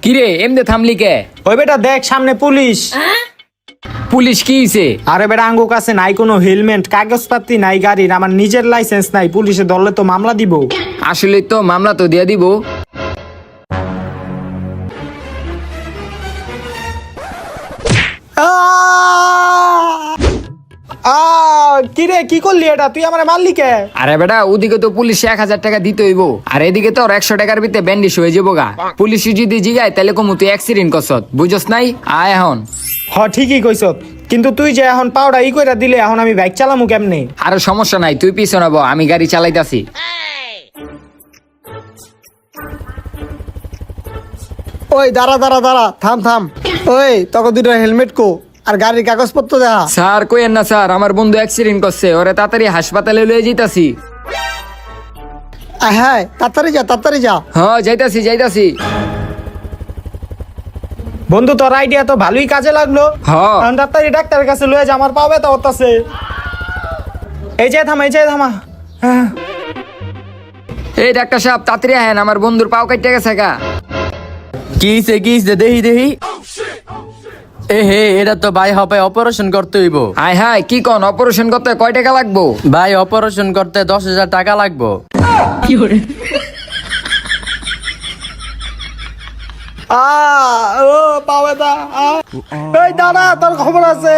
কিরে এমনি থামলি কে? ওই বেটা দেখ সামনে পুলিশ। পুলিশ কি হইছে? আরে বেটা আঙ্গো কাছে নাই কোনো হেলমেট, কাগজপাতি নাই গাড়ির, আমার নিজের লাইসেন্স নাই, পুলিশে ধরলে তো মামলা দিব। আসলে তো মামলা তো দিয়া দিব। কিরে কি করলি এটা, তুই আমার মারলি কে? আরে বেটা ওদিকে তো পুলিশে 1000 টাকা দিতে হইব, আর এদিকে তো 100 টাকার ভিতরে ব্যান্ডিশ হয়ে যাবো গা। পুলিশ যদি জিগায় তাহলে কমু তুই অ্যাক্সিডেন্ট করছত, বুঝছস নাই? আয় এখন। হ ঠিকই কইছ, কিন্তু তুই যে এখন পাউডা কইরা দিলে, এখন আমি বাইক চালামু কেমনে? আরে সমস্যা নাই, তুই পিছনে বহ, আমি গাড়ি চালাইতাছি। ওই দাঁড়া দাঁড়া দাঁড়া, থাম থাম। ওই তোকে দুটো হেলমেট কো আর গাড়ির কাগজপত্র দেখা। স্যার কইেন না স্যার, আমার বন্ধু অ্যাক্সিডেন্ট করছে, ওরে তাড়াতাড়ি হাসপাতালে লয়ে যাইতাছি। হ্যাঁ তাড়াতাড়ি যা তাড়াতাড়ি যা। হ্যাঁ যাইতাছি। বন্ধু তোর আইডিয়া তো ভালোই কাজে লাগলো। হ্যাঁ। এখন তাড়াতাড়ি ডাক্তারের কাছে লয়ে যা, আমার পা ব্যথা হতাছে। এই যে থামা। হ্যাঁ। এই ডাক্তার সাহেব তাড়াতাড়ি আহেন, আমার বন্ধুর পাও কাটতে গেছে গা। কি দেখি এ হে, এটা তো ভাই হবে অপারেশন করতে হইব। হাই হাই কি কোন, অপারেশন করতে কয় টাকা লাগবো? ভাই অপারেশন করতে 10,000 টাকা লাগবো। ও পা ব্যথা। এই দাঁড়া, তোর খবর আছে।